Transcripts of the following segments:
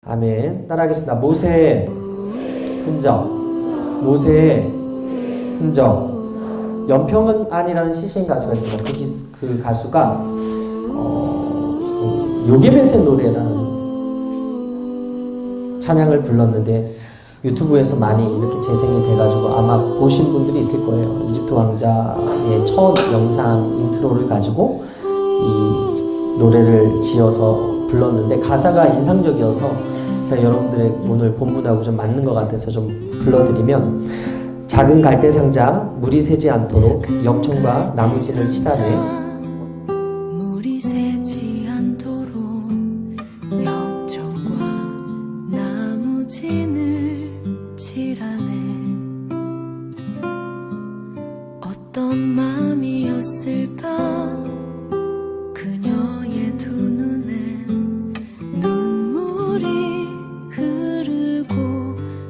아멘. 따라하겠습니다. 모세의 흔적. 모세의 흔적. 연평은 안이라는 시신 가수가 있습니다. 그 가수가 요게벳의 노래라는 찬양을 불렀는데 유튜브에서 많이 이렇게 재생이 돼가지고 아마 보신 분들이 있을 거예요. 이집트 왕자의 첫 영상 인트로를 가지고 이 노래를 지어서 불렀는데 가사가 인상적이어서 제가 여러분들의 오늘 본문하고 좀 맞는 것 같아서 좀 불러드리면, 작은 갈대 상자 물이 새지 않도록 역청과 나무진을 치라네. 물이 새지 않도록 역청과 나무진을 치라네. 어떤 마음이었을까 그녀의 두 눈엔 눈물이 흐르고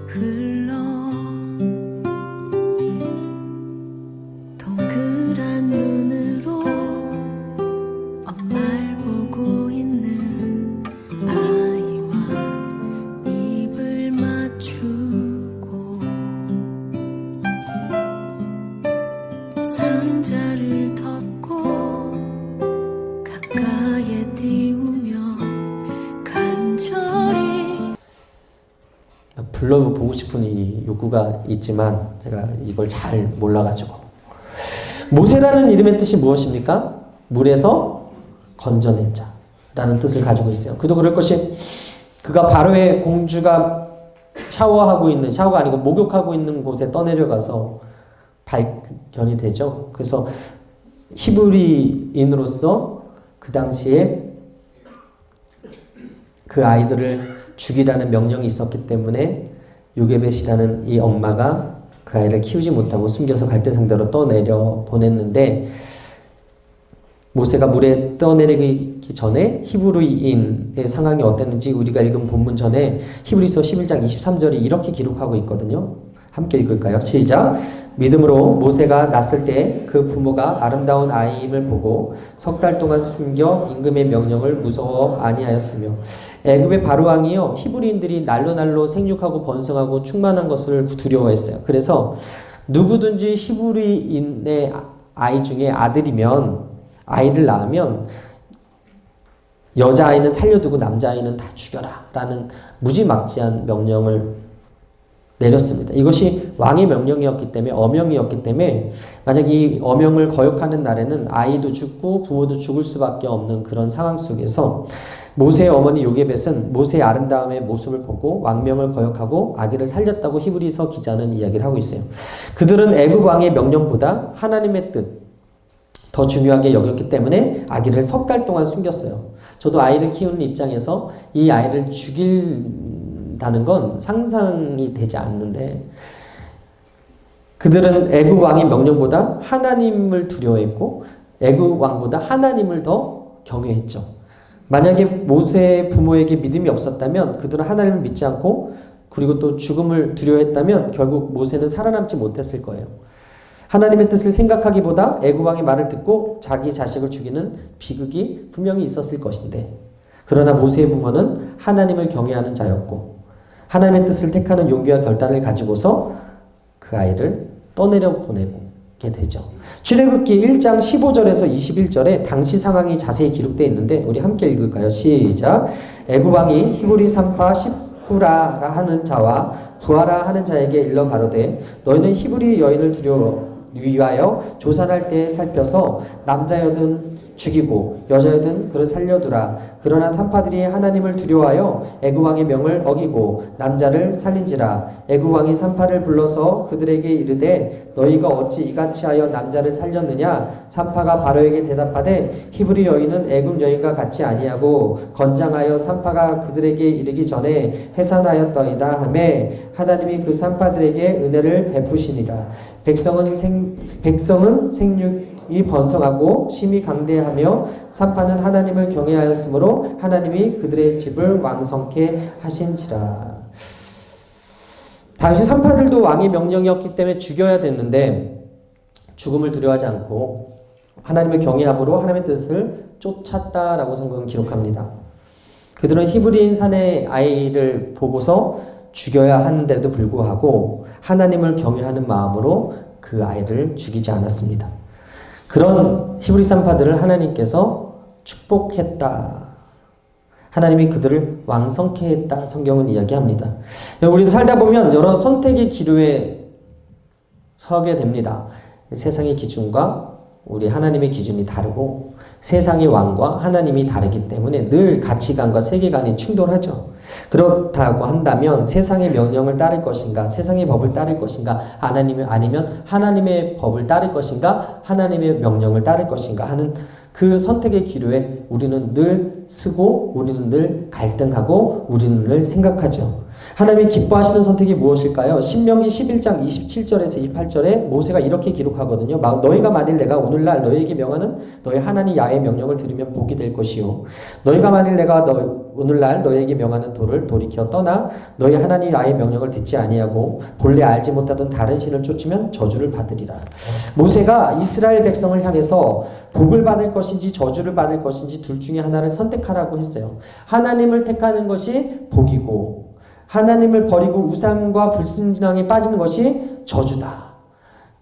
흘러. 동그란 눈으로 엄마를 보고 있는 아이와 입을 맞추고 상자를 덮고 가까이에 띄우며 간절히 불러보고 싶은 이 욕구가 있지만 제가 이걸 잘 몰라가지고. 모세라는 이름의 뜻이 무엇입니까? 물에서 건져낸 자 라는 뜻을 가지고 있어요. 그도 그럴 것이, 그가 바로의 공주가 샤워하고 있는, 샤워가 아니고 목욕하고 있는 곳에 떠내려가서 발견이 되죠. 그래서 히브리인으로서 그 당시에 그 아이들을 죽이라는 명령이 있었기 때문에 요게벳이라는 이 엄마가 그 아이를 키우지 못하고 숨겨서 갈대상자로 떠내려 보냈는데, 모세가 물에 떠내리기 전에 히브리인의 상황이 어땠는지 우리가 읽은 본문 전에 히브리서 11장 23절이 이렇게 기록하고 있거든요. 함께 읽을까요? 시작. 믿음으로 모세가 낳았을 때 그 부모가 아름다운 아이임을 보고 석 달 동안 숨겨 임금의 명령을 무서워 아니하였으며, 애굽의 바로 왕이요 히브리인들이 날로 생육하고 번성하고 충만한 것을 두려워했어요. 그래서 누구든지 히브리인의 아이 중에 아이를 낳으면 여자아이는 살려두고 남자아이는 다 죽여라 라는 무지막지한 명령을 내렸습니다. 이것이 왕의 명령이었기 때문에, 어명이었기 때문에 만약 이 어명을 거역하는 날에는 아이도 죽고 부모도 죽을 수밖에 없는 그런 상황 속에서 모세의 어머니 요게벳은 모세의 아름다움의 모습을 보고 왕명을 거역하고 아기를 살렸다고 히브리서 기자는 이야기를 하고 있어요. 그들은 애굽 왕의 명령보다 하나님의 뜻 더 중요하게 여겼기 때문에 아기를 석 달 동안 숨겼어요. 저도 아이를 키우는 입장에서 이 아이를 죽인다는 건 상상이 되지 않는데, 그들은 애굽 왕의 명령보다 하나님을 두려워했고 애굽 왕보다 하나님을 더 경외했죠. 만약에 모세의 부모에게 믿음이 없었다면, 그들은 하나님을 믿지 않고 그리고 또 죽음을 두려워했다면 결국 모세는 살아남지 못했을 거예요. 하나님의 뜻을 생각하기보다 애굽 왕의 말을 듣고 자기 자식을 죽이는 비극이 분명히 있었을 것인데, 그러나 모세의 부모는 하나님을 경외하는 자였고 하나님의 뜻을 택하는 용기와 결단을 가지고서 그 아이를 떠내려 보내게 되죠. 출애굽기 1장 15절에서 21절에 당시 상황이 자세히 기록되어 있는데 우리 함께 읽을까요? 시작. 애굽 왕이 히브리 산파 십부라라 하는 자와 부하라 하는 자에게 일러 가로되, 너희는 히브리 여인을 위하여 조산할 때 살펴서 남자여든 죽이고 여자여든 그를 살려두라. 그러나 산파들이 하나님을 두려워하여 애굽 왕의 명을 어기고 남자를 살린지라. 애굽 왕이 산파를 불러서 그들에게 이르되, 너희가 어찌 이같이 하여 남자를 살렸느냐? 산파가 바로에게 대답하되, 히브리 여인은 애굽 여인과 같이 아니하고 건장하여 산파가 그들에게 이르기 전에 해산하였더이다 하매, 하나님이 그 산파들에게 은혜를 베푸시니라. 백성은 생육이 번성하고 심히 강대하며 산파는 하나님을 경외하였으므로 하나님이 그들의 집을 왕성케 하신지라. 당시 산파들도 왕의 명령이었기 때문에 죽여야 됐는데 죽음을 두려워하지 않고 하나님을 경외함으로 하나님의 뜻을 쫓았다라고 성경은 기록합니다. 그들은 히브리인 사내 아이를 보고서 죽여야 하는데도 불구하고 하나님을 경외하는 마음으로 그 아이를 죽이지 않았습니다. 그런 히브리 산파들을 하나님께서 축복했다. 하나님이 그들을 왕성케 했다. 성경은 이야기합니다. 우리도 살다 보면 여러 선택의 기로에 서게 됩니다. 세상의 기준과 우리 하나님의 기준이 다르고 세상의 왕과 하나님이 다르기 때문에 늘 가치관과 세계관이 충돌하죠. 그렇다고 한다면 세상의 명령을 따를 것인가, 세상의 법을 따를 것인가, 아니면 하나님의 법을 따를 것인가, 하나님의 명령을 따를 것인가 하는 그 선택의 기로에 우리는 늘 쓰고 우리는 늘 갈등하고 우리는 늘 생각하죠. 하나님이 기뻐하시는 선택이 무엇일까요? 신명기 11장 27절에서 28절에 모세가 이렇게 기록하거든요. 너희가 만일 내가 오늘날 너희에게 명하는 너희 하나님 야훼의 명령을 들으면 복이 될 것이요. 너희가 만일 내가 오늘날 너희에게 명하는 도를 돌이켜 떠나 너희 하나님 야훼의 명령을 듣지 아니하고 본래 알지 못하던 다른 신을 쫓으면 저주를 받으리라. 모세가 이스라엘 백성을 향해서 복을 받을 것인지 저주를 받을 것인지 둘 중에 하나를 선택하라고 했어요. 하나님을 택하는 것이 복이고 하나님을 버리고 우상과 불순진앙에 빠지는 것이 저주다.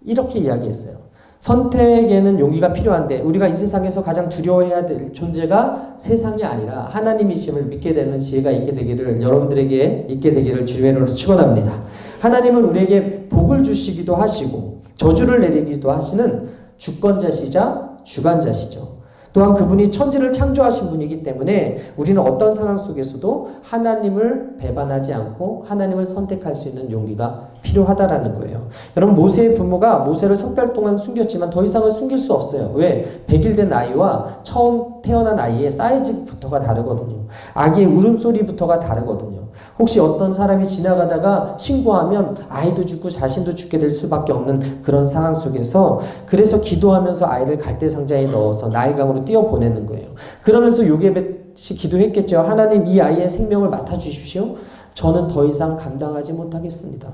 이렇게 이야기했어요. 선택에는 용기가 필요한데 우리가 이 세상에서 가장 두려워해야 될 존재가 세상이 아니라 하나님이심을 믿게 되는 지혜가 있게 되기를 여러분들에게 있게 되기를 주의 이름으로 축원합니다. 하나님은 우리에게 복을 주시기도 하시고 저주를 내리기도 하시는 주권자시자 주관자시죠. 또한 그분이 천지를 창조하신 분이기 때문에 우리는 어떤 상황 속에서도 하나님을 배반하지 않고 하나님을 선택할 수 있는 용기가 필요하다라는 거예요. 여러분 모세의 부모가 모세를 석 달 동안 숨겼지만 더 이상은 숨길 수 없어요. 왜? 100일 된 아이와 처음 태어난 아이의 사이즈부터가 다르거든요. 아기의 울음소리부터가 다르거든요. 혹시 어떤 사람이 지나가다가 신고하면 아이도 죽고 자신도 죽게 될 수밖에 없는 그런 상황 속에서 그래서 기도하면서 아이를 갈대상자에 넣어서 나일강으로 띄워보내는 거예요. 그러면서 요게벳이 기도했겠죠. 하나님 이 아이의 생명을 맡아주십시오. 저는 더 이상 감당하지 못하겠습니다.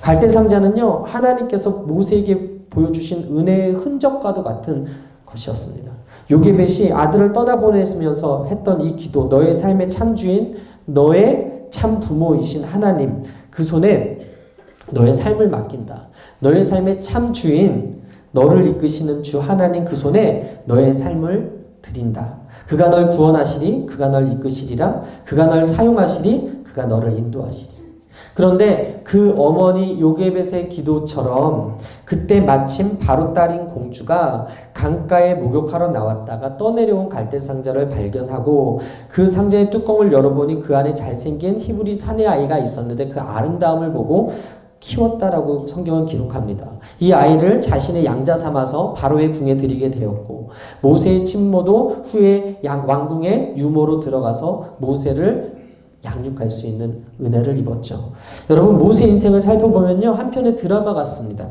갈대상자는요 하나님께서 모세에게 보여주신 은혜의 흔적과도 같은 것이었습니다. 요게벳이 아들을 떠나보내면서 했던 이 기도, 너의 삶의 참주인, 너의 참 부모이신 하나님, 그 손에 너의 삶을 맡긴다. 너의 삶의 참 주인, 너를 이끄시는 주 하나님 그 손에 너의 삶을 드린다. 그가 널 구원하시리, 그가 널 이끄시리라, 그가 널 사용하시리, 그가 너를 인도하시리. 그런데 그 어머니 요게벳의 기도처럼 그때 마침 바로 딸인 공주가 강가에 목욕하러 나왔다가 떠내려온 갈대상자를 발견하고 그 상자의 뚜껑을 열어보니 그 안에 잘생긴 히브리 사내 아이가 있었는데 그 아름다움을 보고 키웠다라고 성경은 기록합니다. 이 아이를 자신의 양자 삼아서 바로의 궁에 들이게 되었고 모세의 친모도 후에 왕궁의 유모로 들어가서 모세를 양육할 수 있는 은혜를 입었죠. 여러분 모세 인생을 살펴보면요 한편의 드라마 같습니다.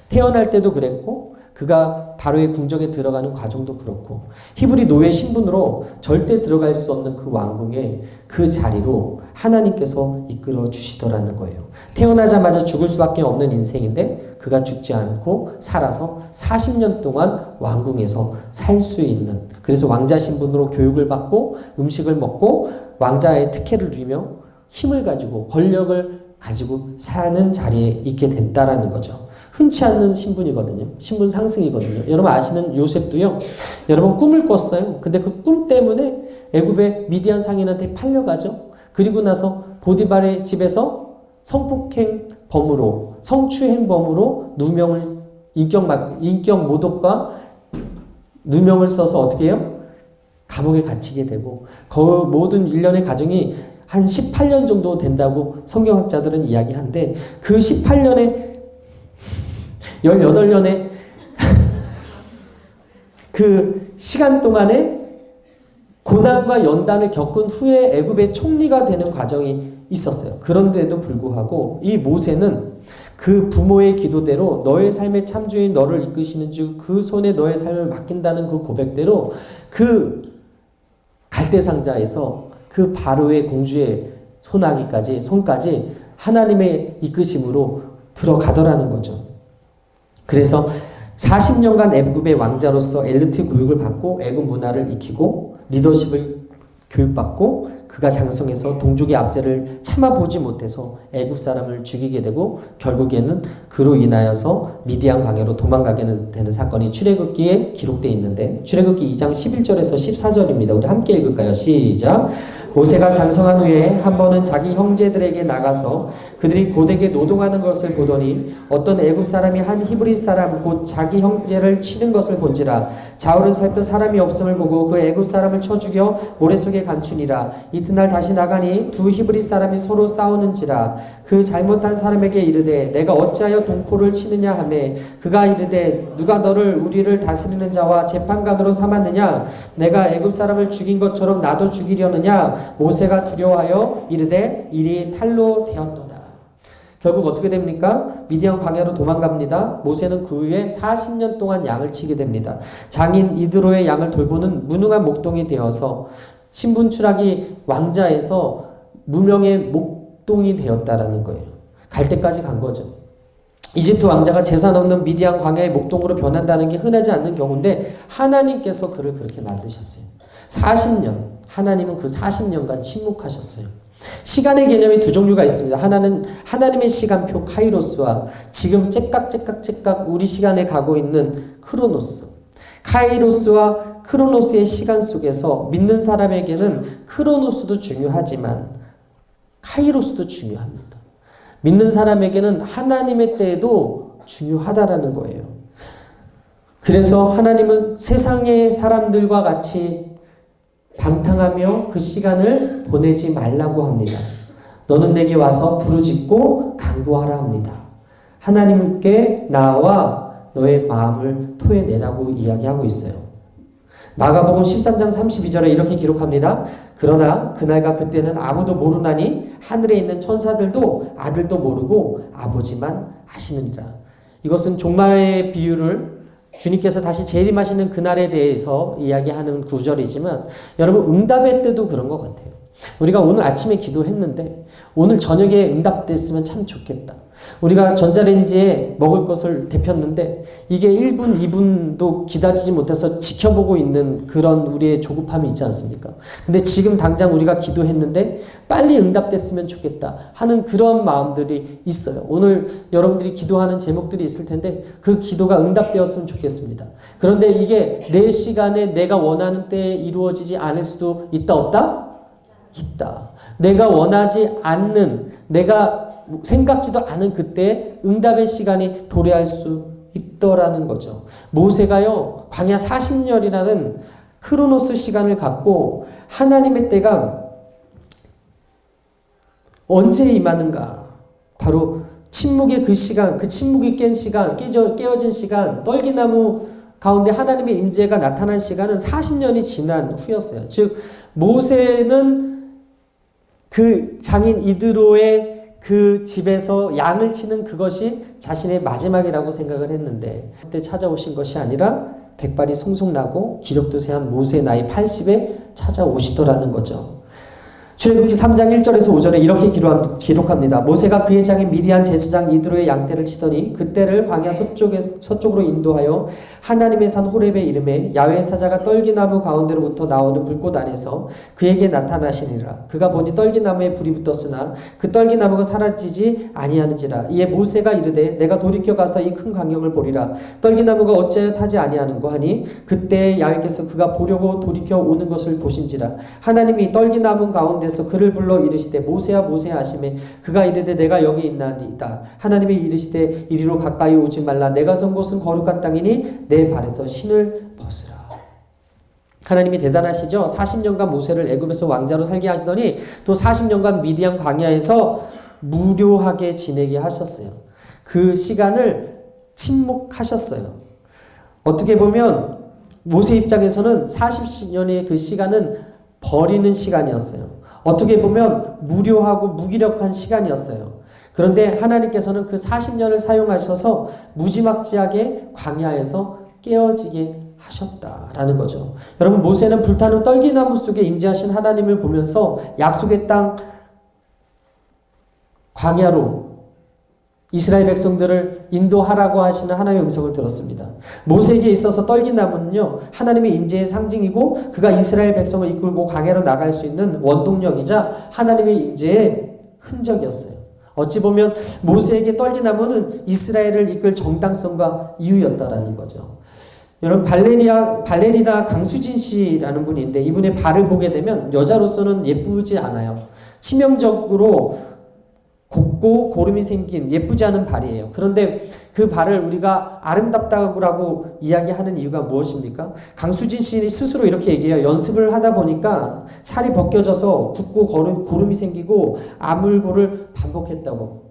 태어날 때도 그랬고 그가 바로의 궁정에 들어가는 과정도 그렇고 히브리 노예 신분으로 절대 들어갈 수 없는 그 왕궁의 그 자리로 하나님께서 이끌어 주시더라는 거예요. 태어나자마자 죽을 수밖에 없는 인생인데 그가 죽지 않고 살아서 40년 동안 왕궁에서 살 수 있는, 그래서 왕자 신분으로 교육을 받고 음식을 먹고 왕자의 특혜를 누리며 힘을 가지고 권력을 가지고 사는 자리에 있게 됐다라는 거죠. 흔치 않는 신분이거든요. 신분 상승이거든요. 여러분 아시는 요셉도요. 여러분 꿈을 꿨어요. 근데 그 꿈 때문에 애굽의 미디안 상인한테 팔려가죠. 그리고 나서 보디발의 집에서 성폭행 범으로, 성추행 범으로 누명을 인격 모독과 누명을 써서 어떻게 해요? 감옥에 갇히게 되고 그 모든 일련의 과정이 한 18년 정도 된다고 성경학자들은 이야기하는데 그 18년에 18년의 그 시간 동안에 고난과 연단을 겪은 후에 애굽의 총리가 되는 과정이 있었어요. 그런데도 불구하고 이 모세는 그 부모의 기도대로 너의 삶의 참주인 너를 이끄시는 주 그 손에 너의 삶을 맡긴다는 그 고백대로 그 갈대상자에서 그 바로의 공주의 손까지 하나님의 이끄심으로 들어가더라는 거죠. 그래서 40년간 애굽의 왕자로서 엘리트 교육을 받고 애굽 문화를 익히고 리더십을 교육받고 그 그가 장성해서 동족의 압제를 참아보지 못해서 애굽 사람을 죽이게 되고 결국에는 그로 인하여서 미디안 광야로 도망가게 되는 사건이 출애굽기에 기록되어 있는데 출애굽기 2장 11절에서 14절입니다. 우리 함께 읽을까요? 시작. 모세가 장성한 후에 한 번은 자기 형제들에게 나가서 그들이 고되게 노동하는 것을 보더니 어떤 애굽 사람이 한 히브리 사람 곧 자기 형제를 치는 것을 본지라. 좌우를 살펴 사람이 없음을 보고 그 애굽 사람을 쳐 죽여 모래 속에 감추니라. 이튿날 다시 나가니 두 히브리 사람이 서로 싸우는지라. 그 잘못한 사람에게 이르되 내가 어찌하여 동포를 치느냐 하매 그가 이르되 누가 너를 우리를 다스리는 자와 재판관으로 삼았느냐. 내가 애굽 사람을 죽인 것처럼 나도 죽이려느냐. 모세가 두려워하여 이르되 일이 탈로 되었도다. 결국 어떻게 됩니까? 미디안 광야로 도망갑니다. 모세는 그 후에 40년 동안 양을 치게 됩니다. 장인 이드로의 양을 돌보는 무능한 목동이 되어서 신분 추락이 왕자에서 무명의 목동이 되었다라는 거예요. 갈 때까지 간 거죠. 이집트 왕자가 재산 없는 미디안 광야의 목동으로 변한다는 게 흔하지 않는 경우인데 하나님께서 그를 그렇게 만드셨어요. 40년. 하나님은 그 40년간 침묵하셨어요. 시간의 개념이 두 종류가 있습니다. 하나는 하나님의 시간표 카이로스와 지금 째깍째깍째깍 우리 시간에 가고 있는 크로노스. 카이로스와 크로노스의 시간 속에서 믿는 사람에게는 크로노스도 중요하지만 카이로스도 중요합니다. 믿는 사람에게는 하나님의 때에도 중요하다라는 거예요. 그래서 하나님은 세상의 사람들과 같이 방탕하며 그 시간을 보내지 말라고 합니다. 너는 내게 와서 부르짖고 간구하라 합니다. 하나님께 나와 너의 마음을 토해내라고 이야기하고 있어요. 마가복음 13장 32절에 이렇게 기록합니다. 그러나 그날과 그때는 아무도 모르나니 하늘에 있는 천사들도 아들도 모르고 아버지만 아시느니라. 이것은 종말의 비유를 주님께서 다시 재림하시는 그날에 대해서 이야기하는 구절이지만 여러분 응답의 때도 그런 것 같아요. 우리가 오늘 아침에 기도했는데 오늘 저녁에 응답됐으면 참 좋겠다. 우리가 전자레인지에 먹을 것을 데폈는데 이게 1분, 2분도 기다리지 못해서 지켜보고 있는 그런 우리의 조급함이 있지 않습니까? 근데 지금 당장 우리가 기도했는데 빨리 응답됐으면 좋겠다 하는 그런 마음들이 있어요. 오늘 여러분들이 기도하는 제목들이 있을 텐데 그 기도가 응답되었으면 좋겠습니다. 그런데 이게 내 시간에 내가 원하는 때에 이루어지지 않을 수도 있다 없다? 있다. 내가 원하지 않는, 내가 생각지도 않은 그때 응답의 시간이 도래할 수 있더라는 거죠. 모세가요, 광야 40년이라는 크로노스 시간을 갖고 하나님의 때가 언제 임하는가? 바로 침묵의 그 시간, 그 침묵이 깬 시간, 깨어진 시간, 떨기나무 가운데 하나님의 임재가 나타난 시간은 40년이 지난 후였어요. 즉, 모세는 그 장인 이드로의 그 집에서 양을 치는 그것이 자신의 마지막이라고 생각을 했는데 그때 찾아오신 것이 아니라 백발이 송송나고 기력도 세한 모세의 나이 80에 찾아오시더라는 거죠. 출애굽기 3장 1절에서 5절에 이렇게 기록합니다. 모세가 그의 장인 미디안 제사장 이드로의 양떼를 치더니 그떼를 광야 서쪽으로 인도하여 하나님의 산 호렙에 이름에 야훼 사자가 떨기나무 가운데로부터 나오는 불꽃 안에서 그에게 나타나시니라. 그가 보니 떨기나무에 불이 붙었으나 그 떨기나무가 사라지지 아니하는지라. 이에 모세가 이르되 내가 돌이켜 가서 이 큰 광경을 보리라. 떨기나무가 어찌하여 타지 아니하는고 하니 그때 야훼께서 그가 보려고 돌이켜 오는 것을 보신지라. 하나님이 떨기나무 가운데서 그를 불러 이르시되 모세야 모세야 하시매 그가 이르되 내가 여기 있나이다. 하나님이 이르시되 이리로 가까이 오지 말라. 내가 선 곳은 거룩한 땅이니 내 발에서 신을 벗으라. 하나님이 대단하시죠. 40년간 모세를 애굽에서 왕자로 살게 하시더니 또 40년간 미디안 광야에서 무료하게 지내게 하셨어요. 그 시간을 침묵하셨어요. 어떻게 보면 모세 입장에서는 40년의 그 시간은 버리는 시간이었어요. 어떻게 보면 무료하고 무기력한 시간이었어요. 그런데 하나님께서는 그 40년을 사용하셔서 무지막지하게 광야에서 깨어지게 하셨다라는 거죠. 여러분, 모세는 불타는 떨기나무 속에 임재하신 하나님을 보면서 약속의 땅 광야로 이스라엘 백성들을 인도하라고 하시는 하나님의 음성을 들었습니다. 모세에게 있어서 떨기나무는요, 하나님의 임재의 상징이고 그가 이스라엘 백성을 이끌고 강해로 나갈 수 있는 원동력이자 하나님의 임재의 흔적이었어요. 어찌 보면 모세에게 떨기나무는 이스라엘을 이끌 정당성과 이유였다라는 거죠. 여러분, 발레리나 강수진 씨라는 분이 있는데 이분의 발을 보게 되면 여자로서는 예쁘지 않아요. 치명적으로 곱고 고름이 생긴 예쁘지 않은 발이에요. 그런데 그 발을 우리가 아름답다고 이야기하는 이유가 무엇입니까? 강수진 씨 스스로 이렇게 얘기해요. 연습을 하다 보니까 살이 벗겨져서 굽고 고름이 생기고 아물고를 반복했다고.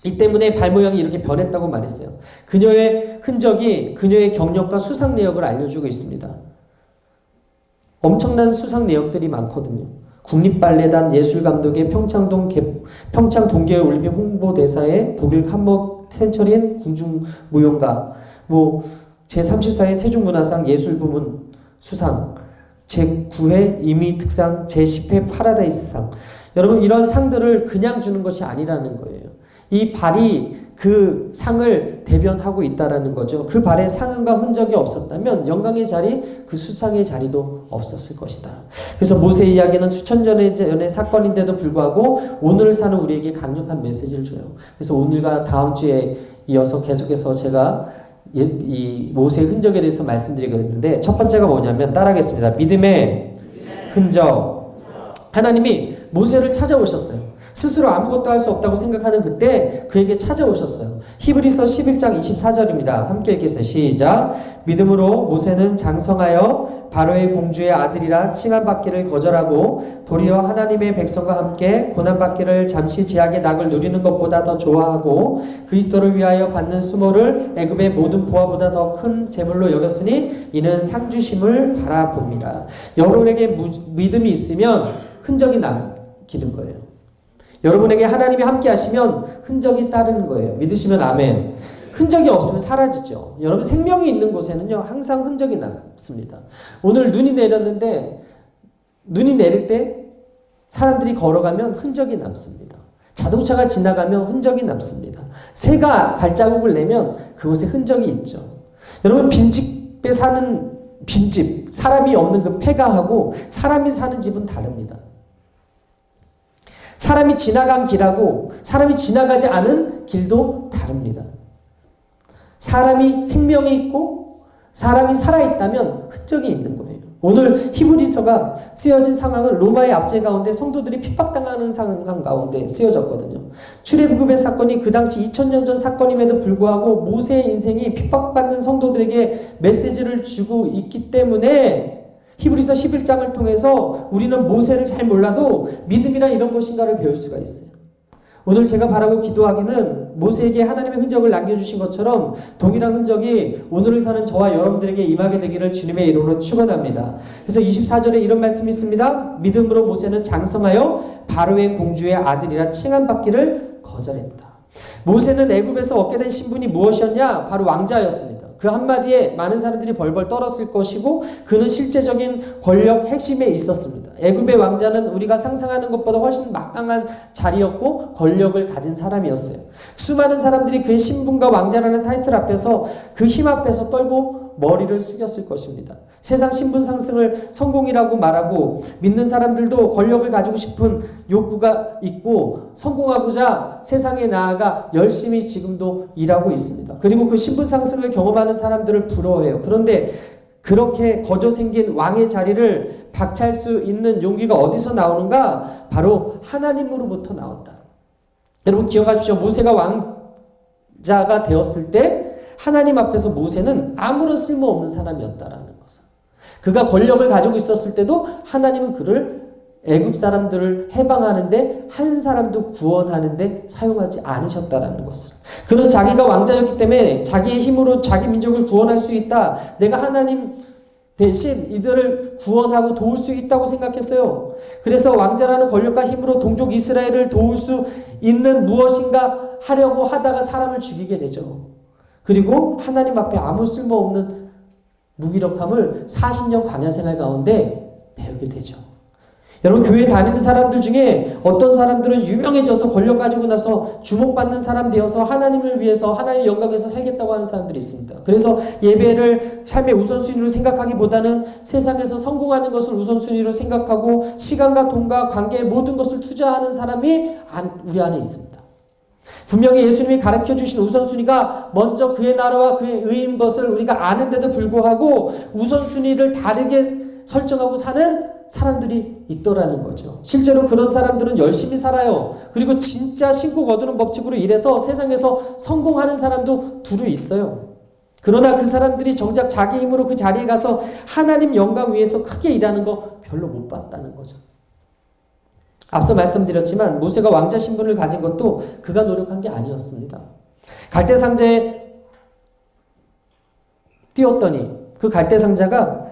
이 때문에 발 모양이 이렇게 변했다고 말했어요. 그녀의 흔적이 그녀의 경력과 수상 내역을 알려주고 있습니다. 엄청난 수상 내역들이 많거든요. 국립발레단 예술감독의 평창 동계회 올림픽 홍보대사의 독일 칸머 텐처린 궁중무용가, 제34회 세종문화상 예술부문 수상, 제9회 이미특상, 제10회 파라다이스상. 여러분, 이런 상들을 그냥 주는 것이 아니라는 거예요. 이 발이 그 상을 대변하고 있다라는 거죠. 그 발에 상흔과 흔적이 없었다면 영광의 자리, 그 수상의 자리도 없었을 것이다. 그래서 모세 이야기는 수천 년의 사건인데도 불구하고 오늘 사는 우리에게 강력한 메시지를 줘요. 그래서 오늘과 다음 주에 이어서 계속해서 제가 이 모세의 흔적에 대해서 말씀드리겠는데, 첫 번째가 뭐냐면 따라하겠습니다. 믿음의 흔적. 하나님이 모세를 찾아오셨어요. 스스로 아무것도 할 수 없다고 생각하는 그때 그에게 찾아오셨어요. 히브리서 11장 24절입니다. 함께 읽겠습니다. 시작. 믿음으로 모세는 장성하여 바로의 공주의 아들이라 칭함받기를 거절하고 도리어 하나님의 백성과 함께 고난받기를 잠시 제약의 낙을 누리는 것보다 더 좋아하고 그리스도를 위하여 받는 수모를 애굽의 모든 부하보다 더 큰 재물로 여겼으니 이는 상주심을 바라봅니다. 여러분에게 믿음이 있으면 흔적이 남기는 거예요. 여러분에게 하나님이 함께 하시면 흔적이 따르는 거예요. 믿으시면 아멘. 흔적이 없으면 사라지죠. 여러분, 생명이 있는 곳에는요, 항상 흔적이 남습니다. 오늘 눈이 내렸는데, 눈이 내릴 때 사람들이 걸어가면 흔적이 남습니다. 자동차가 지나가면 흔적이 남습니다. 새가 발자국을 내면 그곳에 흔적이 있죠. 여러분, 빈집에 사는 빈집, 사람이 없는 그 폐가하고 사람이 사는 집은 다릅니다. 사람이 지나간 길하고 사람이 지나가지 않은 길도 다릅니다. 사람이 생명이 있고 사람이 살아있다면 흔적이 있는 거예요. 오늘 히브리서가 쓰여진 상황은 로마의 압제 가운데 성도들이 핍박당하는 상황 가운데 쓰여졌거든요. 출애굽의 사건이 그 당시 2000년 전 사건임에도 불구하고 모세의 인생이 핍박받는 성도들에게 메시지를 주고 있기 때문에 히브리서 11장을 통해서 우리는 모세를 잘 몰라도 믿음이란 이런 것인가를 배울 수가 있어요. 오늘 제가 바라고 기도하기는 모세에게 하나님의 흔적을 남겨주신 것처럼 동일한 흔적이 오늘을 사는 저와 여러분들에게 임하게 되기를 주님의 이름으로 축원합니다. 그래서 24절에 이런 말씀이 있습니다. 믿음으로 모세는 장성하여 바로의 공주의 아들이라 칭함받기를 거절했다. 모세는 애굽에서 얻게 된 신분이 무엇이었냐? 바로 왕자였습니다. 그 한마디에 많은 사람들이 벌벌 떨었을 것이고 그는 실제적인 권력 핵심에 있었습니다. 애굽의 왕자는 우리가 상상하는 것보다 훨씬 막강한 자리였고 권력을 가진 사람이었어요. 수많은 사람들이 그의 신분과 왕자라는 타이틀 앞에서 그 힘 앞에서 떨고 머리를 숙였을 것입니다. 세상 신분 상승을 성공이라고 말하고 믿는 사람들도 권력을 가지고 싶은 욕구가 있고 성공하고자 세상에 나아가 열심히 지금도 일하고 있습니다. 그리고 그 신분 상승을 경험하는 사람들을 부러워해요. 그런데 그렇게 거저 생긴 왕의 자리를 박차할 수 있는 용기가 어디서 나오는가? 바로 하나님으로부터 나온다. 여러분 기억하십시오. 모세가 왕자가 되었을 때 하나님 앞에서 모세는 아무런 쓸모없는 사람이었다라는 것을. 그가 권력을 가지고 있었을 때도 하나님은 그를 애굽 사람들을 해방하는데 한 사람도 구원하는데 사용하지 않으셨다라는 것을. 그는 자기가 왕자였기 때문에 자기의 힘으로 자기 민족을 구원할 수 있다. 내가 하나님 대신 이들을 구원하고 도울 수 있다고 생각했어요. 그래서 왕자라는 권력과 힘으로 동족 이스라엘을 도울 수 있는 무엇인가 하려고 하다가 사람을 죽이게 되죠. 그리고 하나님 앞에 아무 쓸모없는 무기력함을 40년 광야 생활 가운데 배우게 되죠. 여러분, 교회 다니는 사람들 중에 어떤 사람들은 유명해져서 권력 가지고 나서 주목받는 사람 되어서 하나님을 위해서 하나님의 영광에서 살겠다고 하는 사람들이 있습니다. 그래서 예배를 삶의 우선순위로 생각하기보다는 세상에서 성공하는 것을 우선순위로 생각하고 시간과 돈과 관계의 모든 것을 투자하는 사람이 우리 안에 있습니다. 분명히 예수님이 가르쳐 주신 우선순위가 먼저 그의 나라와 그의 의인 것을 우리가 아는데도 불구하고 우선순위를 다르게 설정하고 사는 사람들이 있더라는 거죠. 실제로 그런 사람들은 열심히 살아요. 그리고 진짜 신고 거두는 법칙으로 일해서 세상에서 성공하는 사람도 두루 있어요. 그러나 그 사람들이 정작 자기 힘으로 그 자리에 가서 하나님 영광 위해서 크게 일하는 거 별로 못 봤다는 거죠. 앞서 말씀드렸지만 모세가 왕자 신분을 가진 것도 그가 노력한 게 아니었습니다. 갈대상자에 띄웠더니 그 갈대상자가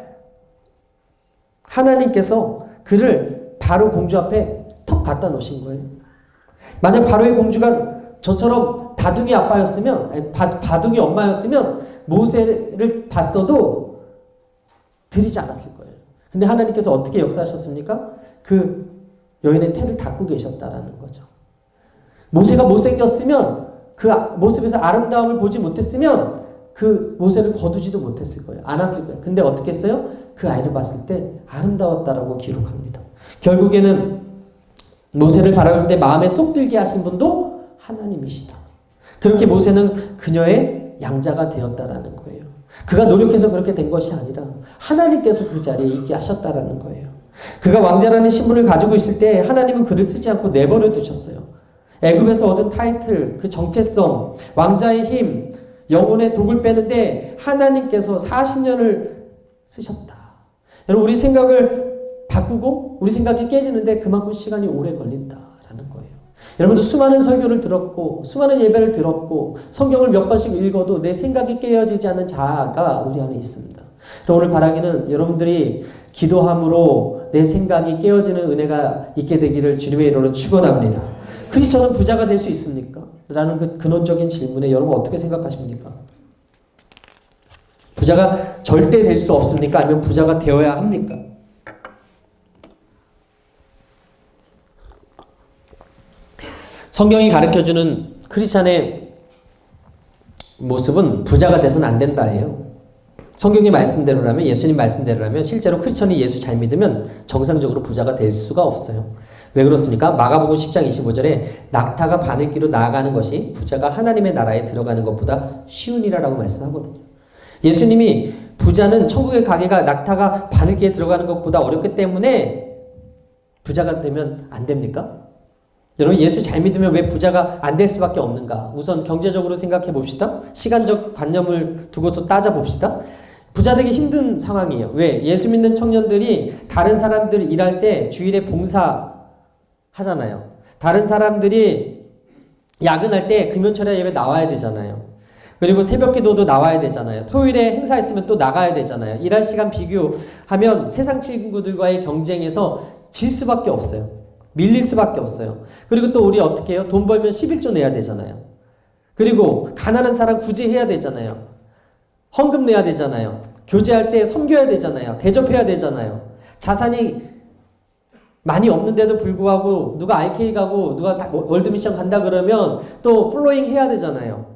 하나님께서 그를 바로 공주 앞에 턱 갖다 놓으신 거예요. 만약 바로의 공주가 저처럼 다둥이 아빠였으면, 바둥이 엄마였으면 모세를 봤어도 드리지 않았을 거예요. 근데 하나님께서 어떻게 역사하셨습니까? 그 여인의 태를 닫고 계셨다라는 거죠. 모세가 못생겼으면, 그 모습에서 아름다움을 보지 못했으면 그 모세를 거두지도 못했을 거예요. 안았을 거예요. 근데 어떻게 했어요? 그 아이를 봤을 때 아름다웠다라고 기록합니다. 결국에는 모세를 바라볼 때 마음에 쏙 들게 하신 분도 하나님이시다. 그렇게 모세는 그녀의 양자가 되었다라는 거예요. 그가 노력해서 그렇게 된 것이 아니라 하나님께서 그 자리에 있게 하셨다라는 거예요. 그가 왕자라는 신분을 가지고 있을 때 하나님은 그를 쓰지 않고 내버려 두셨어요. 애굽에서 얻은 타이틀, 그 정체성, 왕자의 힘, 영혼의 독을 빼는데 하나님께서 40년을 쓰셨다. 여러분, 우리 생각을 바꾸고 우리 생각이 깨지는데 그만큼 시간이 오래 걸린다라는 거예요. 여러분도 수많은 설교를 들었고 수많은 예배를 들었고 성경을 몇 번씩 읽어도 내 생각이 깨어지지 않는 자아가 우리 안에 있습니다. 오늘 바라기는 여러분들이 기도함으로 내 생각이 깨어지는 은혜가 있게 되기를 주님의 이름으로 축원합니다. 크리스천은 부자가 될 수 있습니까? 라는 그 근원적인 질문에 여러분 어떻게 생각하십니까? 부자가 절대 될 수 없습니까? 아니면 부자가 되어야 합니까? 성경이 가르쳐주는 크리스찬의 모습은 부자가 돼서는 안 된다예요. 성경의 말씀대로라면, 예수님 말씀대로라면 실제로 크리스천이 예수 잘 믿으면 정상적으로 부자가 될 수가 없어요. 왜 그렇습니까? 마가복음 10장 25절에 낙타가 바늘기로 나아가는 것이 부자가 하나님의 나라에 들어가는 것보다 쉬우니라라고 말씀하거든요. 예수님이 부자는 천국의 가게가 낙타가 바늘기에 들어가는 것보다 어렵기 때문에 부자가 되면 안 됩니까? 여러분, 예수 잘 믿으면 왜 부자가 안 될 수밖에 없는가? 우선 경제적으로 생각해 봅시다. 시간적 관념을 두고서 따져 봅시다. 부자 되기 힘든 상황이에요. 왜? 예수 믿는 청년들이 다른 사람들 일할 때 주일에 봉사 하잖아요. 다른 사람들이 야근할 때 금요철에 예배 나와야 되잖아요. 그리고 새벽 기도도 나와야 되잖아요. 토요일에 행사 있으면 또 나가야 되잖아요. 일할 시간 비교하면 세상 친구들과의 경쟁에서 질 수밖에 없어요. 밀릴 수밖에 없어요. 그리고 또 우리 어떻게 해요? 돈 벌면 11조 내야 되잖아요. 그리고 가난한 사람 구제해야 되잖아요. 헌금 내야 되잖아요. 교제할 때 섬겨야 되잖아요. 대접해야 되잖아요. 자산이 많이 없는데도 불구하고 누가 RK 가고 누가 월드미션 간다 그러면 또 플로잉 해야 되잖아요.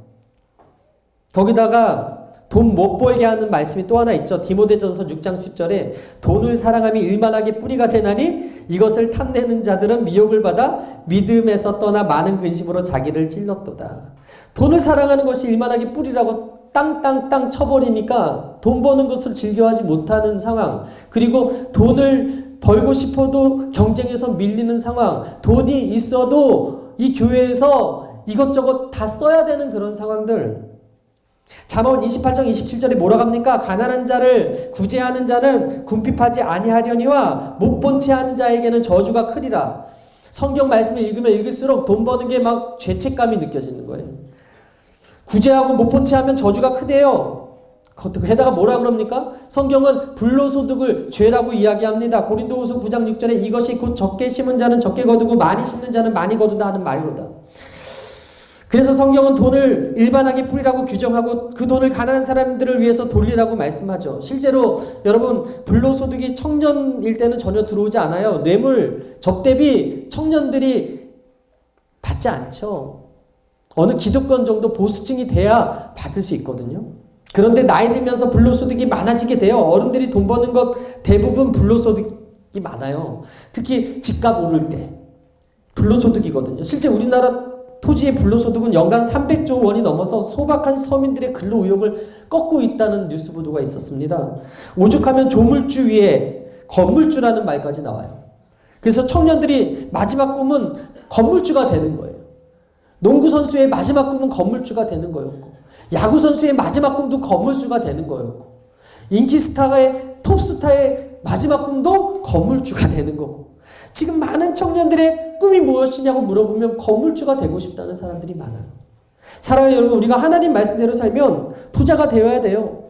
거기다가 돈 못 벌게 하는 말씀이 또 하나 있죠. 디모데전서 6장 10절에 돈을 사랑함이 일만하게 뿌리가 되나니 이것을 탐내는 자들은 미혹을 받아 믿음에서 떠나 많은 근심으로 자기를 찔렀도다. 돈을 사랑하는 것이 일만하게 뿌리라고 땅땅땅 쳐버리니까 돈 버는 것을 즐겨하지 못하는 상황, 그리고 돈을 벌고 싶어도 경쟁에서 밀리는 상황, 돈이 있어도 이 교회에서 이것저것 다 써야 되는 그런 상황들. 잠언 28장 27절에 뭐라고 합니까? 가난한 자를 구제하는 자는 궁핍하지 아니하려니와 못 본 채 하는 자에게는 저주가 크리라. 성경 말씀을 읽으면 읽을수록 돈 버는 게 막 죄책감이 느껴지는 거예요. 구제하고 못 본 채 하면 저주가 크대요. 게다가 뭐라 그럽니까? 성경은 불로소득을 죄라고 이야기합니다. 고린도후서 9장 6절에 이것이 곧 적게 심은 자는 적게 거두고 많이 심는 자는 많이 거둔다 하는 말로다. 그래서 성경은 돈을 일반하게 뿌리라고 규정하고 그 돈을 가난한 사람들을 위해서 돌리라고 말씀하죠. 실제로 여러분 불로소득이 청년일 때는 전혀 들어오지 않아요. 뇌물, 접대비 청년들이 받지 않죠. 어느 기득권 정도 보수층이 돼야 받을 수 있거든요. 그런데 나이 들면서 불로소득이 많아지게 돼요. 어른들이 돈 버는 것 대부분 불로소득이 많아요. 특히 집값 오를 때 불로소득이거든요. 실제 우리나라 토지의 불로소득은 연간 300조 원이 넘어서 소박한 서민들의 근로 의욕을 꺾고 있다는 뉴스 보도가 있었습니다. 오죽하면 조물주 위에 건물주라는 말까지 나와요. 그래서 청년들이 마지막 꿈은 건물주가 되는 거예요. 농구 선수의 마지막 꿈은 건물주가 되는 거였고, 야구 선수의 마지막 꿈도 건물주가 되는 거였고, 인기 스타의 톱스타의 마지막 꿈도 건물주가 되는 거고, 지금 많은 청년들의 꿈이 무엇이냐고 물어보면 건물주가 되고 싶다는 사람들이 많아요. 사랑하는 여러분, 우리가 하나님 말씀대로 살면 부자가 되어야 돼요.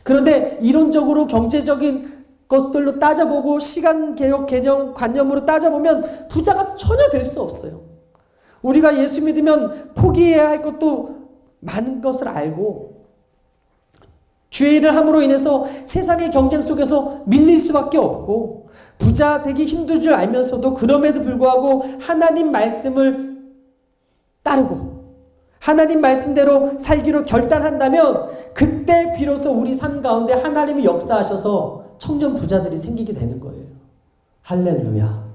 그런데 이론적으로 경제적인 것들로 따져보고 시간개혁 개념 관념으로 따져보면 부자가 전혀 될 수 없어요. 우리가 예수 믿으면 포기해야 할 것도 많은 것을 알고 주의 일을 함으로 인해서 세상의 경쟁 속에서 밀릴 수밖에 없고 부자 되기 힘든 줄 알면서도 그럼에도 불구하고 하나님 말씀을 따르고 하나님 말씀대로 살기로 결단한다면 그때 비로소 우리 삶 가운데 하나님이 역사하셔서 청년 부자들이 생기게 되는 거예요. 할렐루야.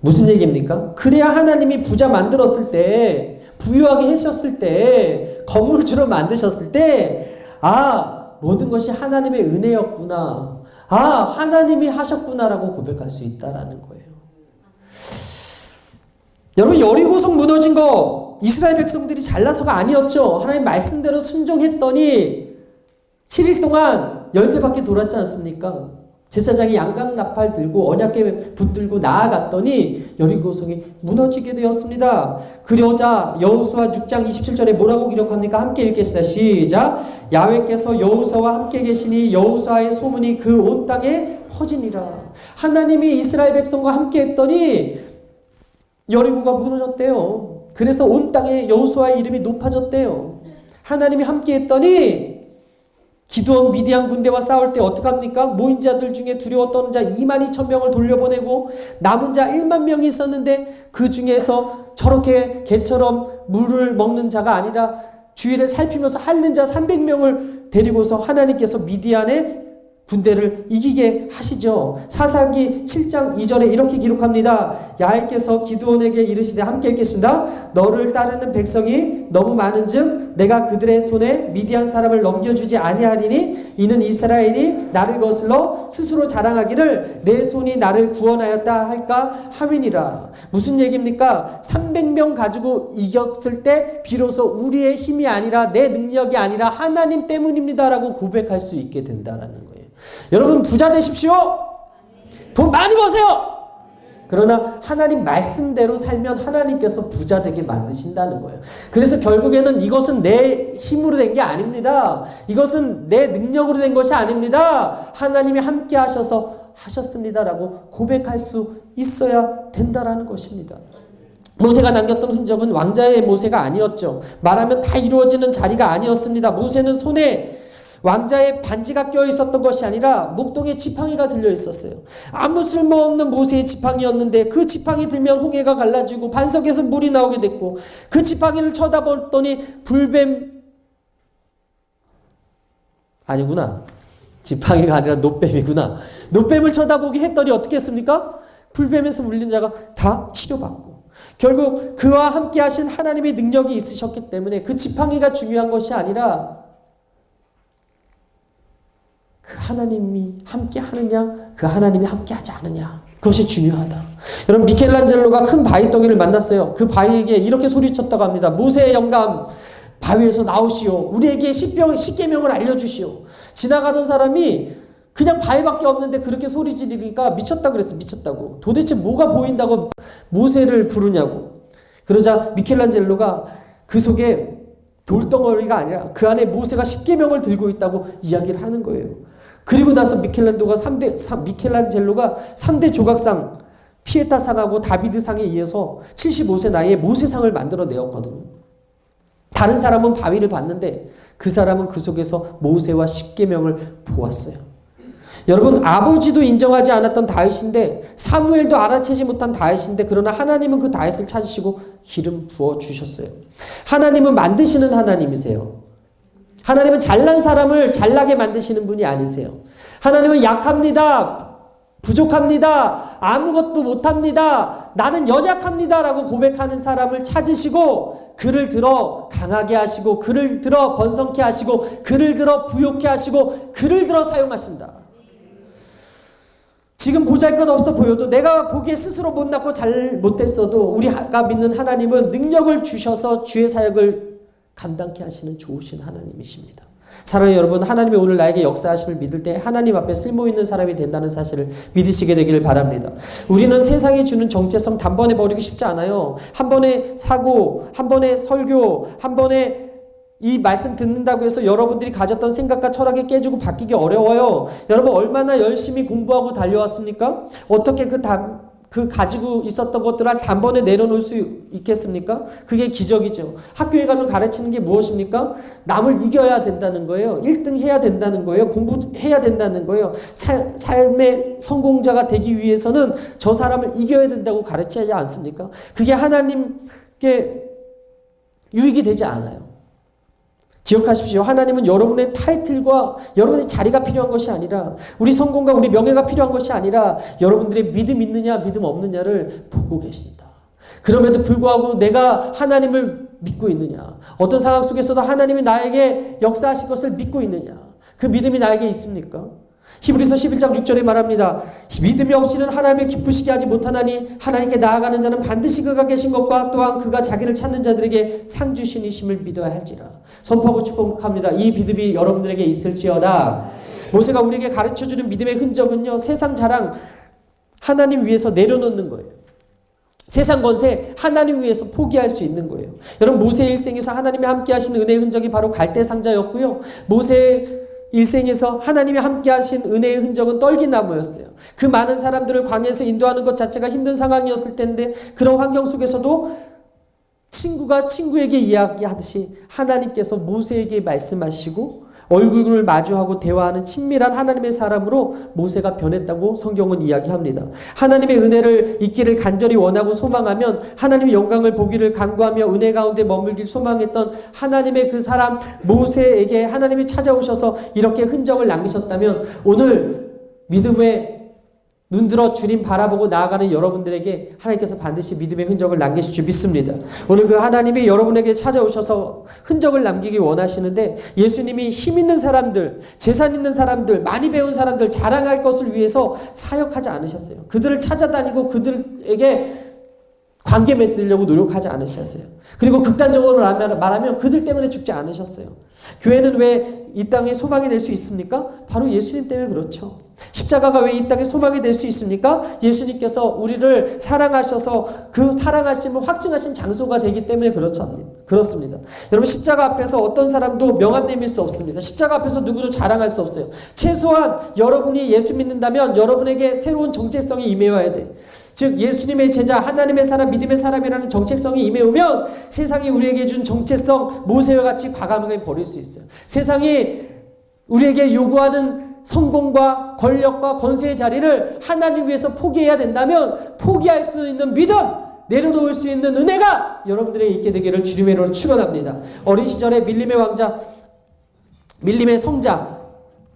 무슨 얘기입니까? 그래야 하나님이 부자 만들었을 때, 부유하게 하셨을 때, 건물주로 만드셨을 때, 아, 모든 것이 하나님의 은혜였구나. 아, 하나님이 하셨구나라고 고백할 수 있다라는 거예요. 여러분, 여리고성 무너진 거 이스라엘 백성들이 잘나서가 아니었죠. 하나님 말씀대로 순종했더니 7일 동안 열쇠바퀴 돌았지 않습니까? 제사장이 양강나팔 들고 언약궤 붙들고 나아갔더니 여리고성이 무너지게 되었습니다. 그러자 여호수아 6장 27절에 뭐라고 기록합니까? 함께 읽겠습니다. 시작. 야훼께서 여호수아와 함께 계시니 여호수아의 소문이 그 온 땅에 퍼지니라. 하나님이 이스라엘 백성과 함께 했더니 여리고가 무너졌대요. 그래서 온 땅에 여호수아의 이름이 높아졌대요. 하나님이 함께 했더니 기드온 미디안 군대와 싸울 때 어떡합니까? 모인 자들 중에 두려워 떠는 자 22,000명을 돌려보내고 남은 자 1만 명이 있었는데 그 중에서 저렇게 개처럼 물을 먹는 자가 아니라 주위를 살피면서 핥는 자 300명을 데리고서 하나님께서 미디안의 군대를 이기게 하시죠. 사사기 7장 2절에 이렇게 기록합니다. 야훼께서 기드온에게 이르시되 함께 읽겠습니다. 너를 따르는 백성이 너무 많은즉 내가 그들의 손에 미디안 사람을 넘겨주지 아니하리니 이는 이스라엘이 나를 거슬러 스스로 자랑하기를 내 손이 나를 구원하였다 할까 함이니라. 무슨 얘기입니까? 300명 가지고 이겼을 때 비로소 우리의 힘이 아니라 내 능력이 아니라 하나님 때문입니다라고 고백할 수 있게 된다라는 거예요. 여러분 부자 되십시오. 돈 많이 버세요. 그러나 하나님 말씀대로 살면 하나님께서 부자 되게 만드신다는 거예요. 그래서 결국에는 이것은 내 힘으로 된 게 아닙니다. 이것은 내 능력으로 된 것이 아닙니다. 하나님이 함께 하셔서 하셨습니다라고 고백할 수 있어야 된다라는 것입니다. 모세가 남겼던 흔적은 왕자의 모세가 아니었죠. 말하면 다 이루어지는 자리가 아니었습니다. 모세는 손에 왕자의 반지가 껴 있었던 것이 아니라 목동에 지팡이가 들려 있었어요. 아무 쓸모없는 모세의 지팡이였는데 그 지팡이 들면 홍해가 갈라지고 반석에서 물이 나오게 됐고 그 지팡이를 쳐다봤더니 불뱀 아니구나. 지팡이가 아니라 노뱀이구나. 노뱀을 쳐다보게 했더니 어떻게 했습니까? 불뱀에서 물린 자가 다 치료받고 결국 그와 함께 하신 하나님의 능력이 있으셨기 때문에 그 지팡이가 중요한 것이 아니라 그 하나님이 함께 하느냐, 그 하나님이 함께 하지 않느냐. 그것이 중요하다. 여러분, 미켈란젤로가 큰 바위덩이를 만났어요. 그 바위에게 이렇게 소리쳤다고 합니다. 모세의 영감, 바위에서 나오시오. 우리에게 십계명을 알려주시오. 지나가던 사람이 그냥 바위밖에 없는데 그렇게 소리 지르니까 미쳤다 그랬어. 미쳤다고. 도대체 뭐가 보인다고 모세를 부르냐고. 그러자 미켈란젤로가 그 속에 돌덩어리가 아니라 그 안에 모세가 십계명을 들고 있다고 이야기를 하는 거예요. 그리고 나서 미켈란젤로가 3대 조각상 피에타상하고 다비드상에 이어서 75세 나이에 모세상을 만들어내었거든요. 다른 사람은 바위를 봤는데 그 사람은 그 속에서 모세와 십계명을 보았어요. 여러분, 아버지도 인정하지 않았던 다윗인데, 사무엘도 알아채지 못한 다윗인데, 그러나 하나님은 그 다윗을 찾으시고 기름 부어주셨어요. 하나님은 만드시는 하나님이세요. 하나님은 잘난 사람을 잘나게 만드시는 분이 아니세요. 하나님은 약합니다, 부족합니다, 아무것도 못합니다, 나는 연약합니다 라고 고백하는 사람을 찾으시고 그를 들어 강하게 하시고, 그를 들어 번성케 하시고, 그를 들어 부욕케 하시고, 그를 들어 사용하신다. 지금 보잘것없어 보여도, 내가 보기에 스스로 못났고 잘못됐어도 우리가 믿는 하나님은 능력을 주셔서 주의 사역을 감당케 하시는 좋으신 하나님이십니다. 사랑하는 여러분, 하나님이 오늘 나에게 역사하심을 믿을 때 하나님 앞에 쓸모있는 사람이 된다는 사실을 믿으시게 되기를 바랍니다. 우리는 세상이 주는 정체성 단번에 버리기 쉽지 않아요. 한 번의 사고, 한 번의 설교, 한 번의 이 말씀 듣는다고 해서 여러분들이 가졌던 생각과 철학이 깨지고 바뀌기 어려워요. 여러분, 얼마나 열심히 공부하고 달려왔습니까? 어떻게 그 가지고 있었던 것들을 단번에 내려놓을 수 있겠습니까? 그게 기적이죠. 학교에 가면 가르치는 게 무엇입니까? 남을 이겨야 된다는 거예요. 1등 해야 된다는 거예요. 공부해야 된다는 거예요. 삶의 성공자가 되기 위해서는 저 사람을 이겨야 된다고 가르치지 않습니까? 그게 하나님께 유익이 되지 않아요. 기억하십시오. 하나님은 여러분의 타이틀과 여러분의 자리가 필요한 것이 아니라, 우리 성공과 우리 명예가 필요한 것이 아니라 여러분들의 믿음 있느냐 믿음 없느냐를 보고 계신다. 그럼에도 불구하고 내가 하나님을 믿고 있느냐, 어떤 상황 속에서도 하나님이 나에게 역사하실 것을 믿고 있느냐, 그 믿음이 나에게 있습니까? 히브리서 11장 6절에 말합니다. 믿음이 없이는 하나님을 기쁘시게 하지 못하나니 하나님께 나아가는 자는 반드시 그가 계신 것과 또한 그가 자기를 찾는 자들에게 상 주시니심을 믿어야 할지라. 선포하고 축복합니다. 이 믿음이 여러분들에게 있을지어다. 모세가 우리에게 가르쳐주는 믿음의 흔적은요, 세상 자랑 하나님 위해서 내려놓는 거예요. 세상 권세 하나님 위해서 포기할 수 있는 거예요. 여러분, 모세의 일생에서 하나님이 함께 하신 은혜의 흔적이 바로 갈대상자였고요, 모세의 일생에서 하나님이 함께 하신 은혜의 흔적은 떨기나무였어요. 그 많은 사람들을 광야에서 인도하는 것 자체가 힘든 상황이었을 텐데, 그런 환경 속에서도 친구가 친구에게 이야기하듯이 하나님께서 모세에게 말씀하시고 얼굴을 마주하고 대화하는 친밀한 하나님의 사람으로 모세가 변했다고 성경은 이야기합니다. 하나님의 은혜를 있기를 간절히 원하고 소망하면, 하나님의 영광을 보기를 간구하며 은혜 가운데 머물길 소망했던 하나님의 그 사람 모세에게 하나님이 찾아오셔서 이렇게 흔적을 남기셨다면, 오늘 믿음의 눈들어 주님 바라보고 나아가는 여러분들에게 하나님께서 반드시 믿음의 흔적을 남기실 줄 믿습니다. 오늘 그 하나님이 여러분에게 찾아오셔서 흔적을 남기기 원하시는데, 예수님이 힘 있는 사람들, 재산 있는 사람들, 많이 배운 사람들, 자랑할 것을 위해서 사역하지 않으셨어요. 그들을 찾아다니고 그들에게 관계 맺으려고 노력하지 않으셨어요. 그리고 극단적으로 말하면 그들 때문에 죽지 않으셨어요. 교회는 왜 이 땅에 소망이 될 수 있습니까? 바로 예수님 때문에 그렇죠. 십자가가 왜 이 땅에 소망이 될 수 있습니까? 예수님께서 우리를 사랑하셔서 그 사랑하심을 확증하신 장소가 되기 때문에 그렇습니다. 여러분, 십자가 앞에서 어떤 사람도 명함 내밀 수 없습니다. 십자가 앞에서 누구도 자랑할 수 없어요. 최소한 여러분이 예수 믿는다면 여러분에게 새로운 정체성이 임해와야 돼. 즉, 예수님의 제자, 하나님의 사람, 믿음의 사람이라는 정체성이 임해오면 세상이 우리에게 준 정체성, 모세와 같이 과감하게 버릴 수 있어요. 세상이 우리에게 요구하는 성공과 권력과 권세의 자리를 하나님 위해서 포기해야 된다면, 포기할 수 있는 믿음, 내려놓을 수 있는 은혜가 여러분들에게 있게 되기를 주님의 이름으로 축원합니다. 어린 시절에 밀림의 왕자, 밀림의 성자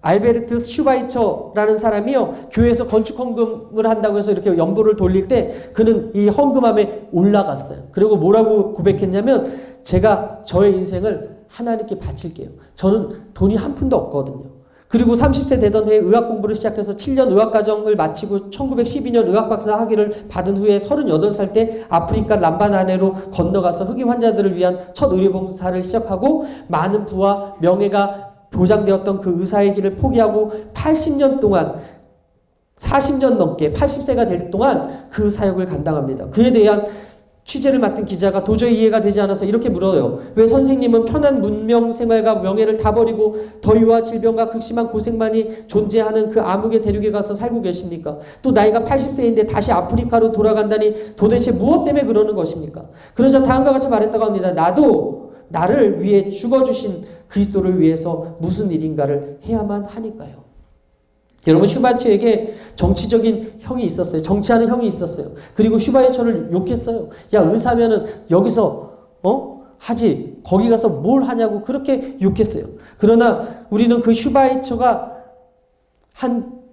알베르트 슈바이처라는 사람이요, 교회에서 건축 헌금을 한다고 해서 이렇게 연보를 돌릴 때 그는 이 헌금함에 올라갔어요. 그리고 뭐라고 고백했냐면, 제가 저의 인생을 하나님께 바칠게요. 저는 돈이 한 푼도 없거든요. 그리고 30세 되던 해에 의학 공부를 시작해서 7년 의학과정을 마치고 1912년 의학박사 학위를 받은 후에 38살 때 아프리카 람바나네로 건너가서 흑인 환자들을 위한 첫 의료봉사를 시작하고, 많은 부와 명예가 보장되었던 그 의사의 길을 포기하고 80년 동안, 40년 넘게 80세가 될 동안 그 사역을 감당합니다. 그에 대한 취재를 맡은 기자가 도저히 이해가 되지 않아서 이렇게 물어요. 왜 선생님은 편한 문명 생활과 명예를 다 버리고 더위와 질병과 극심한 고생만이 존재하는 그 암흑의 대륙에 가서 살고 계십니까? 또 나이가 80세인데 다시 아프리카로 돌아간다니 도대체 무엇 때문에 그러는 것입니까? 그러자 다음과 같이 말했다고 합니다. 나도 나를 위해 죽어주신 그리스도를 위해서 무슨 일인가를 해야만 하니까요. 여러분, 슈바이처에게 정치적인 형이 있었어요. 정치하는 형이 있었어요. 그리고 슈바이처를 욕했어요. 야, 의사면은 여기서 하지, 거기 가서 뭘 하냐고 그렇게 욕했어요. 그러나 우리는 그 슈바이처가 한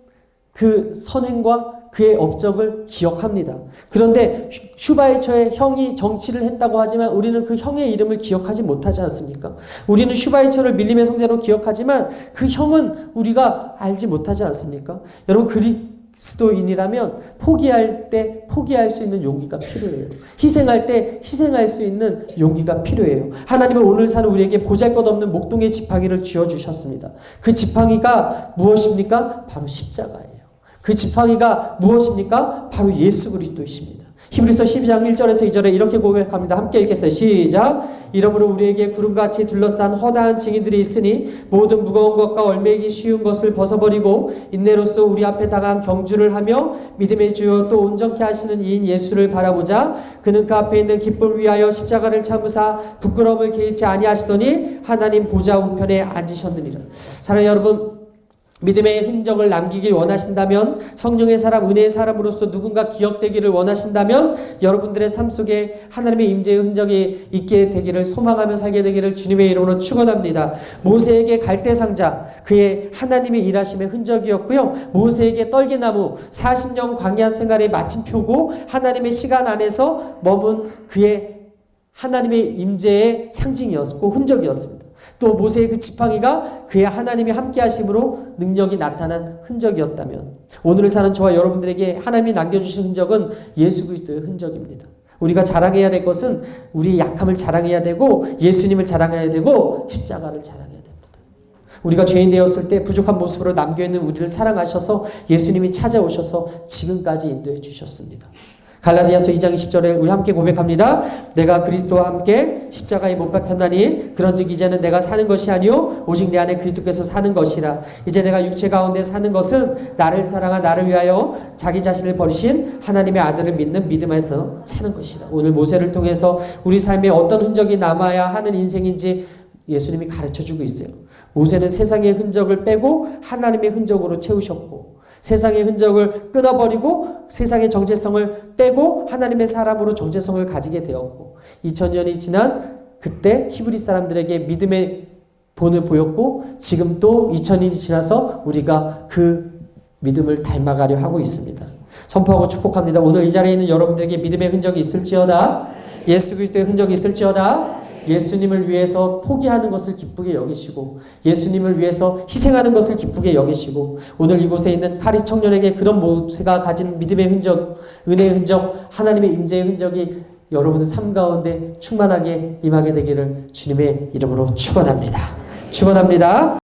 그 선행과 그의 업적을 기억합니다. 그런데 슈바이처의 형이 정치를 했다고 하지만 우리는 그 형의 이름을 기억하지 못하지 않습니까? 우리는 슈바이처를 밀림의 성자로 기억하지만 그 형은 우리가 알지 못하지 않습니까? 여러분, 그리스도인이라면 포기할 때 포기할 수 있는 용기가 필요해요. 희생할 때 희생할 수 있는 용기가 필요해요. 하나님은 오늘 사는 우리에게 보잘것없는 목동의 지팡이를 쥐어주셨습니다. 그 지팡이가 무엇입니까? 바로 십자가예요. 그 지팡이가 무엇입니까? 바로 예수 그리스도이십니다. 히브리서 12장 1절에서 2절에 이렇게 고백합니다. 함께 읽겠어요. 시작. 이러므로 우리에게 구름같이 둘러싼 허다한 증인들이 있으니 모든 무거운 것과 얼매기 쉬운 것을 벗어버리고 인내로써 우리 앞에 다가간 경주를 하며 믿음의 주요 또 온전케 하시는 이인 예수를 바라보자. 그는 그 앞에 있는 기쁨을 위하여 십자가를 참으사 부끄러움을 개의치 아니하시더니 하나님 보좌 우편에 앉으셨느니라. 사랑하는 여러분, 믿음의 흔적을 남기길 원하신다면, 성령의 사람, 은혜의 사람으로서 누군가 기억되기를 원하신다면 여러분들의 삶 속에 하나님의 임재의 흔적이 있게 되기를 소망하며 살게 되기를 주님의 이름으로 축원합니다. 모세에게 갈대상자, 그의 하나님의 일하심의 흔적이었고요. 모세에게 떨기나무, 40년 광야 생활의 마침표고 하나님의 시간 안에서 머문 그의 하나님의 임재의 상징이었고 흔적이었습니다. 또 모세의 그 지팡이가 그의 하나님이 함께 하심으로 능력이 나타난 흔적이었다면, 오늘을 사는 저와 여러분들에게 하나님이 남겨주신 흔적은 예수 그리스도의 흔적입니다. 우리가 자랑해야 될 것은 우리의 약함을 자랑해야 되고 예수님을 자랑해야 되고 십자가를 자랑해야 됩니다. 우리가 죄인 되었을 때 부족한 모습으로 남겨있는 우리를 사랑하셔서 예수님이 찾아오셔서 지금까지 인도해 주셨습니다. 갈라디아서 2장 20절에 우리 함께 고백합니다. 내가 그리스도와 함께 십자가에 못 박혔나니 그런즉 이제는 내가 사는 것이 아니요 오직 내 안에 그리스도께서 사는 것이라. 이제 내가 육체 가운데 사는 것은 나를 사랑한 나를 위하여 자기 자신을 버리신 하나님의 아들을 믿는 믿음에서 사는 것이라. 오늘 모세를 통해서 우리 삶에 어떤 흔적이 남아야 하는 인생인지 예수님이 가르쳐주고 있어요. 모세는 세상의 흔적을 빼고 하나님의 흔적으로 채우셨고, 세상의 흔적을 끊어버리고 세상의 정체성을 빼고 하나님의 사람으로 정체성을 가지게 되었고, 2000년이 지난 그때 히브리 사람들에게 믿음의 본을 보였고, 지금 또 2000년이 지나서 우리가 그 믿음을 닮아가려 하고 있습니다. 선포하고 축복합니다. 오늘 이 자리에 있는 여러분들에게 믿음의 흔적이 있을지어다, 예수 그리스도의 흔적이 있을지어다. 예수님을 위해서 포기하는 것을 기쁘게 여기시고 예수님을 위해서 희생하는 것을 기쁘게 여기시고, 오늘 이곳에 있는 카리 청년에게 그런 모세가 가진 믿음의 흔적, 은혜의 흔적, 하나님의 임재의 흔적이 여러분의 삶 가운데 충만하게 임하게 되기를 주님의 이름으로 축원합니다. 축원합니다.